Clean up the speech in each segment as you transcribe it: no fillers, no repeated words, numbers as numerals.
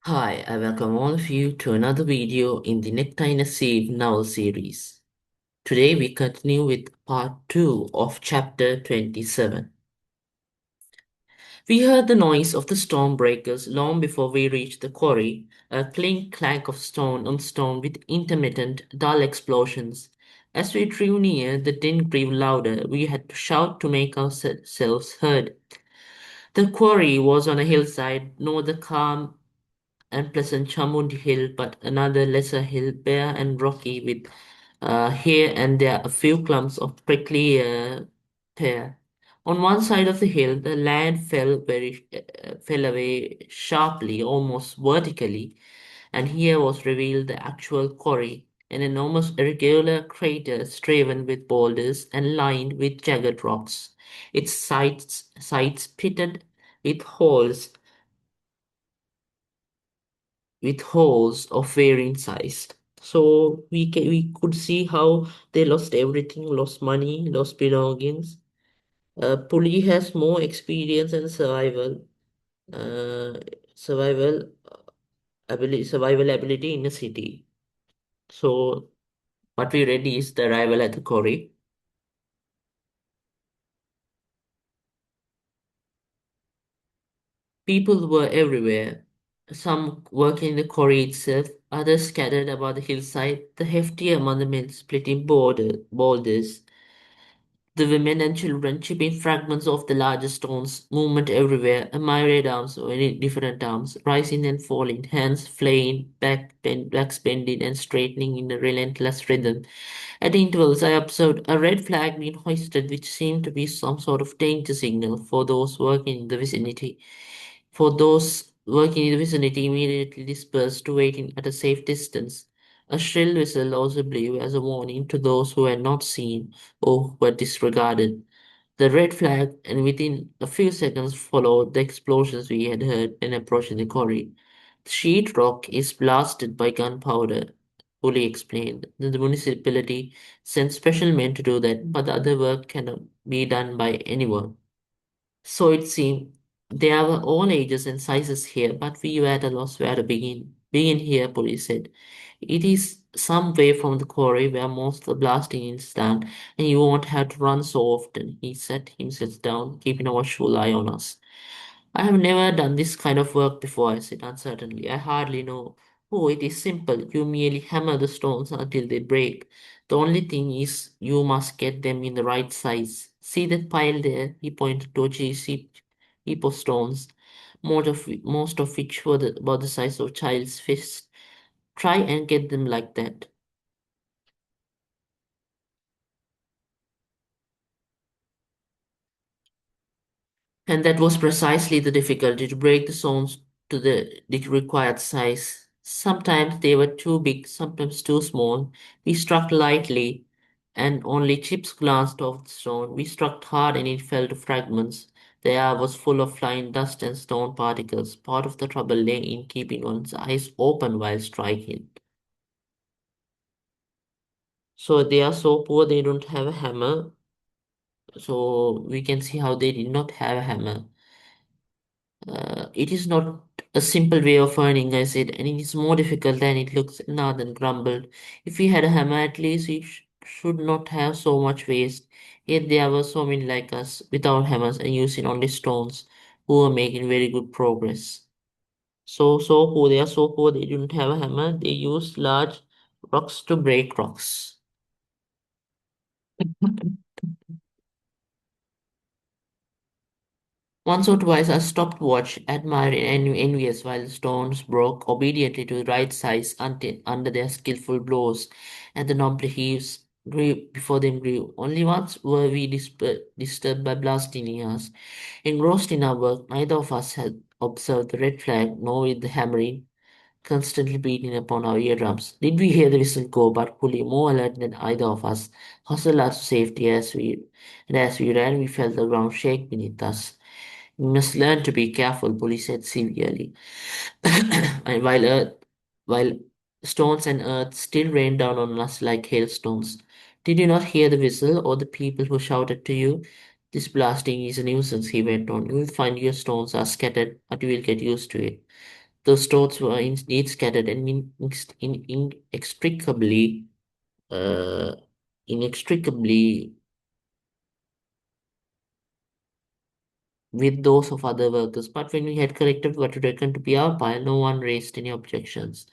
Hi, I welcome all of you to another video in the Nectar and Sieve novel series. Today we continue with part 2 of chapter 27. We heard the noise of the storm breakers long before we reached the quarry, a clink clank of stone on stone with intermittent dull explosions. As we drew near, the din grew louder. We had to shout to make ourselves heard. The quarry was on a hillside, nor the calm and pleasant Chamundi Hill, but another lesser hill, bare and rocky, with here and there a few clumps of prickly pear. On one side of the hill, the land fell away sharply, almost vertically, and here was revealed the actual quarry, an enormous irregular crater striven with boulders and lined with jagged rocks. Its sides pitted with holes of varying size. So we could see how they lost everything, lost money, lost belongings. Puli has more experience and uh, survival survival ability in a city. So what we read is the arrival at the quarry. People were everywhere. Some working in the quarry itself, others scattered about the hillside, the hefty among the men splitting boulders. The women and children chipping fragments of the larger stones, movement everywhere, a myriad arms or any different arms, rising and falling, hands flaying, backs bending and straightening in a relentless rhythm. At intervals, I observed a red flag being hoisted, which seemed to be some sort of danger signal for those working in the vicinity. For those working in the vicinity immediately dispersed to waiting at a safe distance. A shrill whistle also blew as a warning to those who had not seen or who were disregarded. The red flag, and within a few seconds followed the explosions we had heard when approaching the quarry. The sheet rock is blasted by gunpowder, fully explained. The municipality sent special men to do that, but the other work cannot be done by anyone. So it seemed there were all ages and sizes here, but we were at a loss where to begin. Begin here, police said. It is some way from the quarry where most of the blasting is done, and you won't have to run so often. He sat himself down, keeping a watchful eye on us. I have never done this kind of work before, I said uncertainly. I hardly know. Oh, it is simple. You merely hammer the stones until they break. The only thing is you must get them in the right size. See that pile there? He pointed to a heap of stones, most of which were about the size of a child's fist. Try and get them like that. And that was precisely the difficulty to break the stones to the required size. Sometimes they were too big, sometimes too small. We struck lightly, and only chips glanced off the stone. We struck hard, and it fell to fragments. The air was full of flying dust and stone particles. Part of the trouble lay in keeping one's eyes open while striking. So they are so poor they don't have a hammer. So we can see how they did not have a hammer. It is not a simple way of earning, I said, and it is more difficult than it looks, Nathan grumbled. If we had a hammer, at least we should not have so much waste. Yet there were so many like us, without hammers and using only stones, who were making very good progress. So poor, they are so poor they didn't have a hammer, they used large rocks to break rocks. Once or twice I stopped watch, admiring and envious while the stones broke obediently to the right size until under their skillful blows, and the knobbly heaves grew before them grew. Only once were we disturbed by blasting near us. Engrossed in our work, neither of us had observed the red flag, nor with the hammering constantly beating upon our eardrums. Did we hear the whistle go, but Puli, more alert than either of us, hustled us to safety as we ran, we felt the ground shake beneath us. We must learn to be careful, police said severely. And while stones and earth still rained down on us like hailstones. Did you not hear the whistle or the people who shouted to you? This blasting is a nuisance, he went on. You will find your stones are scattered, but you will get used to it. The stones were indeed scattered and uh, inextricably with those of other workers. But when we had collected what we reckoned to be our pile, no one raised any objections.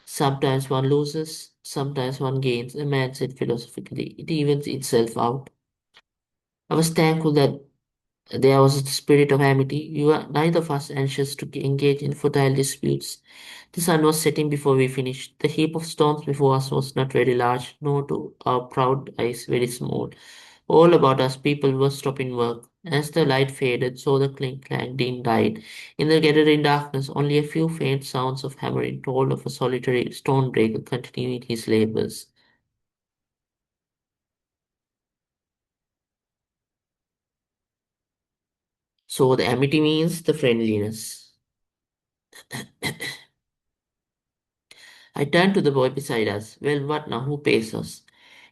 Sometimes one loses, sometimes one gains, the man said philosophically. It evens itself out. I was thankful that there was a spirit of amity. We were neither of us anxious to engage in futile disputes. The sun was setting before we finished. The heap of stones before us was not very large, nor to our proud eyes very small. All about us, people were stopping work. As the light faded, so the clink clank din died. In the gathering darkness, only a few faint sounds of hammering told of a solitary stone breaker continuing his labors. So the amity means the friendliness. I turned to the boy beside us. Well, what now? Who pays us?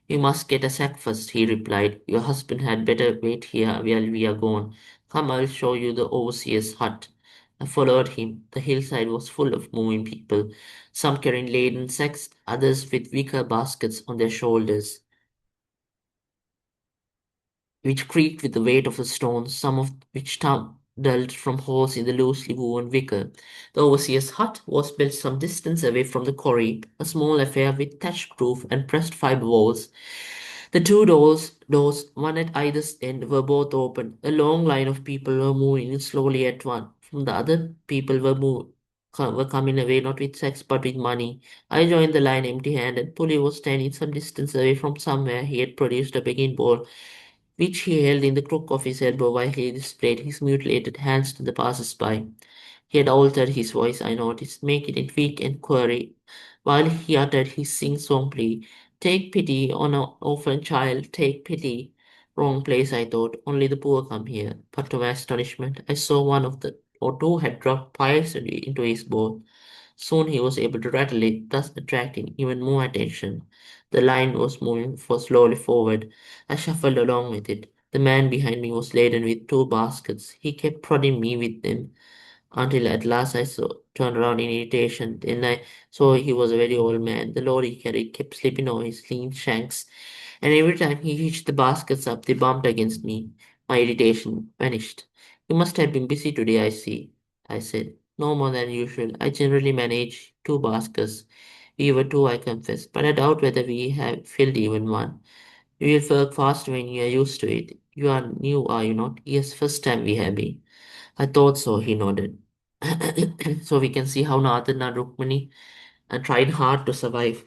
You must get a sack first, he replied. Your husband had better wait here while we are gone. Come, I'll show you the overseer's hut. I followed him. The hillside was full of moving people, some carrying laden sacks, others with wicker baskets on their shoulders, which creaked with the weight of the stones, some of which tumbled from holes in the loosely woven wicker. The overseer's hut was built some distance away from the quarry, a small affair with thatched roof and pressed fibre walls. The two doors, one at either end, were both open. A long line of people were moving in slowly at one. From the other, people were coming away not with sacks but with money. I joined the line empty-handed. Puli was standing some distance away from somewhere. He had produced a begging bowl, which he held in the crook of his elbow while he displayed his mutilated hands to the passers-by. He had altered his voice, I noticed, making it weak and query, while he uttered his sing-song plea. Take pity on an orphan child, take pity. Wrong place, I thought. Only the poor come here. But to my astonishment, I saw one of the or two had dropped piously into his bowl. Soon he was able to rattle it, thus attracting even more attention. The line was moving slowly forward. I shuffled along with it. The man behind me was laden with two baskets. He kept prodding me with them until at last turned around in irritation. Then I saw he was a very old man. The load he carried kept slipping over his lean shanks, and every time he hitched the baskets up, they bumped against me. My irritation vanished. You must have been busy today, I see, I said. No more than usual. I generally manage two baskets. We were two, I confess, but I doubt whether we have filled even one. You will work fast when you are used to it. You are new, are you not? Yes, first time we have been. I thought so, he nodded. So we can see how Nathan and Rukmini tried hard to survive.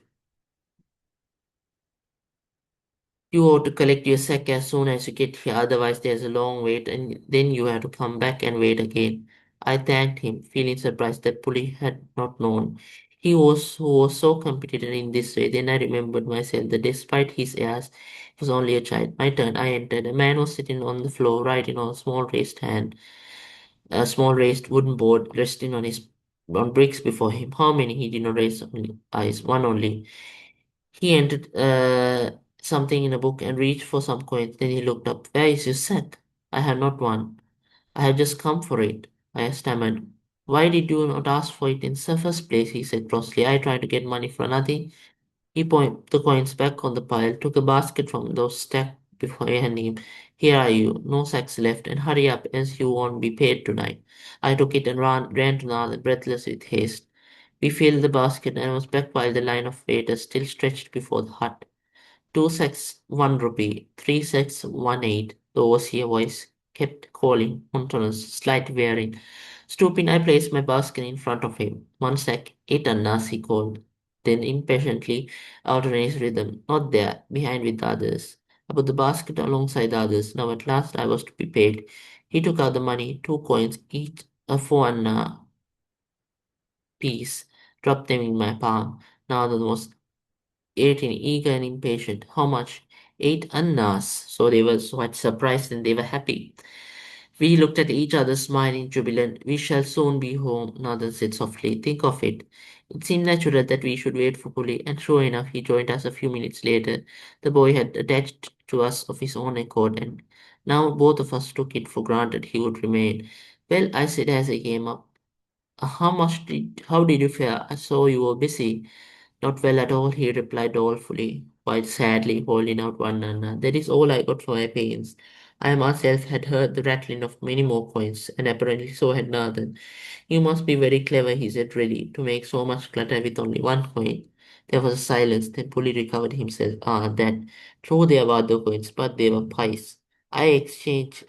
You ought to collect your sack as soon as you get here, otherwise there's a long wait, and then you have to come back and wait again. I thanked him, feeling surprised that Puli had not known. He was so competent in this way. Then I remembered myself that despite his airs, he was only a child. My turn, I entered. A man was sitting on the floor, writing on a small raised wooden board resting on bricks before him. How many? He did not raise only eyes, one only. He entered something in a book and reached for some coins. Then he looked up. Where is your sack? I have not one. I have just come for it. I stammered. Why did you not ask for it in the first place? He said crossly. I tried to get money for nothing. He pointed the coins back on the pile, took a basket from those stacked before him. Here are you, no sacks left, and hurry up as you won't be paid tonight. I took it and ran to the other, breathless with haste. We filled the basket and was back while the line of waiters still stretched before the hut. Two sacks, 1 rupee. Three sacks, 1/8. The overseer voice kept calling, monotonous, slight wearing. Stooping, I placed my basket in front of him. One sack, 8 annas, he called. Then impatiently, out in his rhythm, not there, behind with the others. I put the basket alongside the others. Now at last I was to be paid. He took out the money, 2 coins, each a 4 anna piece, dropped them in my palm. Now the most 18, eager and impatient. How much? 8 annas. So they were quite surprised and they were happy. We looked at each other, smiling, jubilant. We shall soon be home, Nathan said softly. Think of it. It seemed natural that we should wait for Puli, and sure enough, he joined us a few minutes later. The boy had attached to us of his own accord, and now both of us took it for granted he would remain. Well, I said as I came up. How did you fare? I saw you were busy. Not well at all, he replied dolefully, while sadly holding out one anna. That is all I got for my pains. I myself had heard the rattling of many more coins, and apparently so had Nathan. You must be very clever, he said, ready to make so much clutter with only one coin. There was a silence, then Polly recovered himself. Ah, that. True, they were the coins, but they were pies. I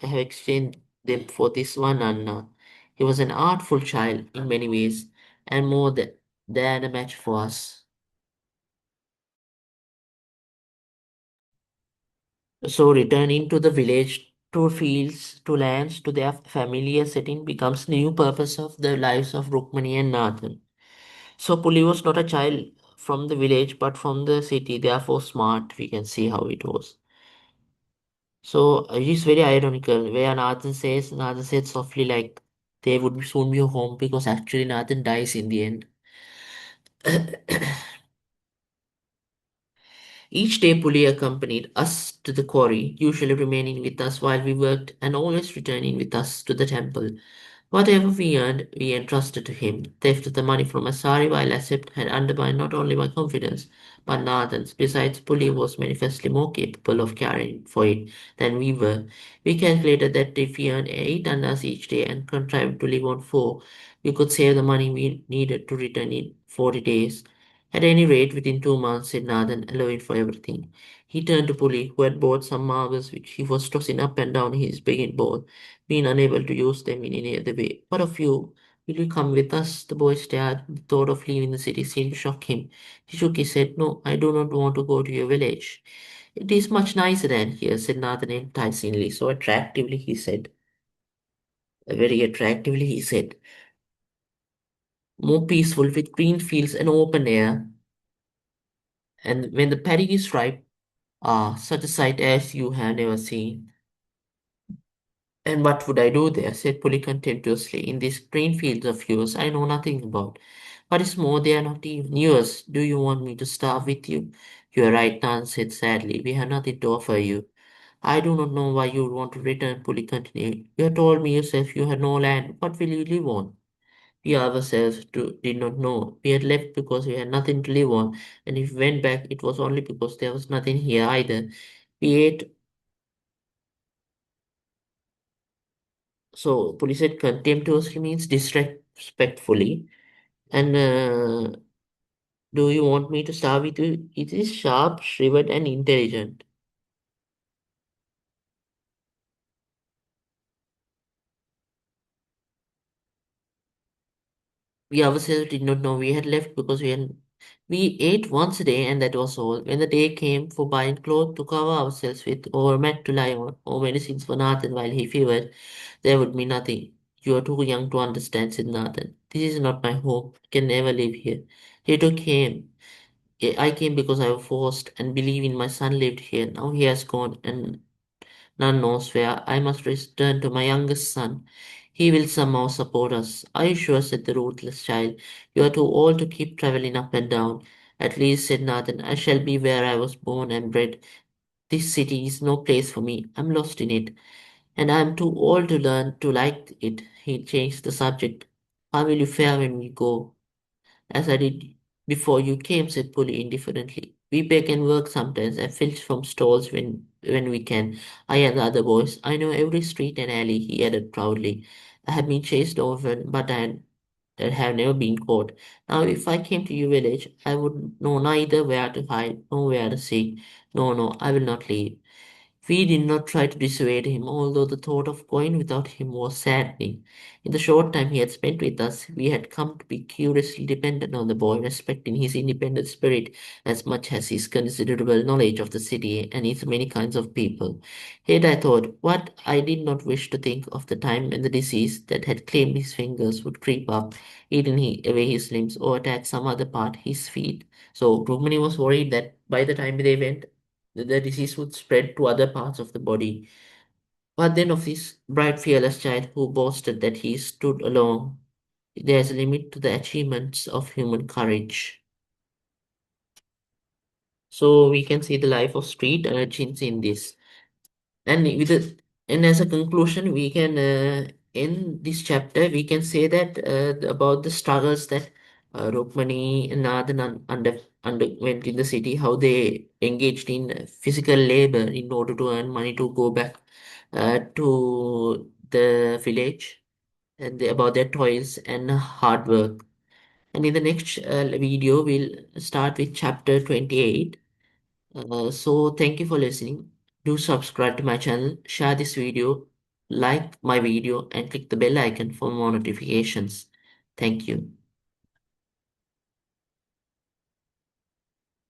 have exchanged them for this one Anna. He was an artful child in many ways, and more than a match for us. So returning to the village, to fields, to lands, to their familiar setting becomes the new purpose of the lives of Rukmani and Nathan. So Puli was not a child from the village, but from the city, therefore smart. We can see how it was. So it is very ironical where Nathan said softly like they would soon be home because actually Nathan dies in the end. Each day Puli accompanied us to the quarry, usually remaining with us while we worked and always returning with us to the temple. Whatever we earned, we entrusted to him. Theft of the money from Asari while Accept had undermined not only my confidence, but Nathan's. Besides, Puli was manifestly more capable of caring for it than we were. We calculated that if we earned 8 annas each day and contrived to live on 4, we could save the money we needed to return in 40 days. At any rate, within 2 months, said Nathan, allowing for everything. He turned to Puli, who had bought some marbles which he was tossing up and down his begging bowl, being unable to use them in any other way. What of you? Will you come with us? The boy stared. The thought of leaving the city seemed to shock him. He shook his head. No, I do not want to go to your village. It is much nicer than here, said Nathan enticingly. So attractively, he said. Very attractively, he said. More peaceful with green fields and open air. And when the paddy is ripe, ah, such a sight as you have never seen. And what would I do there? Said Polly contemptuously. In these green fields of yours, I know nothing about. What is more, they are not even yours. Do you want me to starve with you? You are right, Nan said sadly. We have nothing to offer you. I do not know why you would want to return, Polly continued. You have told me yourself you had no land. What will you live on? We ourselves did not know. We had left because we had nothing to live on, and if we went back, it was only because there was nothing here either. We ate. So, police said contemptuously means disrespectfully. And do you want me to start with you? It is sharp, shrewd, and intelligent. We ourselves did not know we had left because we ate once a day and that was all. When the day came for buying clothes to cover ourselves with, or a mat to lie on, or medicines for Nathan while he fevered, there would be nothing. You are too young to understand, said Nathan. This is not my home. I can never live here. He took him. I came because I was forced and believe in my son lived here. Now he has gone and none knows where. I must return to my youngest son. He will somehow support us. Are you sure? Said the ruthless child. You are too old to keep traveling up and down. At least, said Nathan, I shall be where I was born and bred. This city is no place for me. I'm lost in it. And I'm too old to learn to like it. He changed the subject. How will you fare when we go? As I did before you came, said Polly indifferently. We beg and work sometimes and filch from stalls when we can. I and the other boys. I know every street and alley, he added proudly. I have been chased often, but I have never been caught. Now, if I came to your village, I would know neither where to hide nor where to seek. No, no, I will not leave. We did not try to dissuade him, although the thought of going without him was saddening. In the short time he had spent with us, we had come to be curiously dependent on the boy, respecting his independent spirit as much as his considerable knowledge of the city and its many kinds of people. Yet I thought, what I did not wish to think of the time when the disease that had claimed his fingers would creep up, eating away his limbs, or attack some other part, his feet. So Rukmini was worried that by the time they went, the disease would spread to other parts of the body. What then of this bright, fearless child who boasted that he stood alone? There is a limit to the achievements of human courage. So we can see the life of street urchins in this. And with the, and as a conclusion, we can in this chapter, we can say that about the struggles that Rukmani and Nathan underwent in the city, how they engaged in physical labor in order to earn money to go back to the village, and about their toils and hard work. And in the next video, we'll start with chapter 28. So thank you for listening. Do subscribe to my channel, share this video, like my video, and click the bell icon for more notifications. Thank you.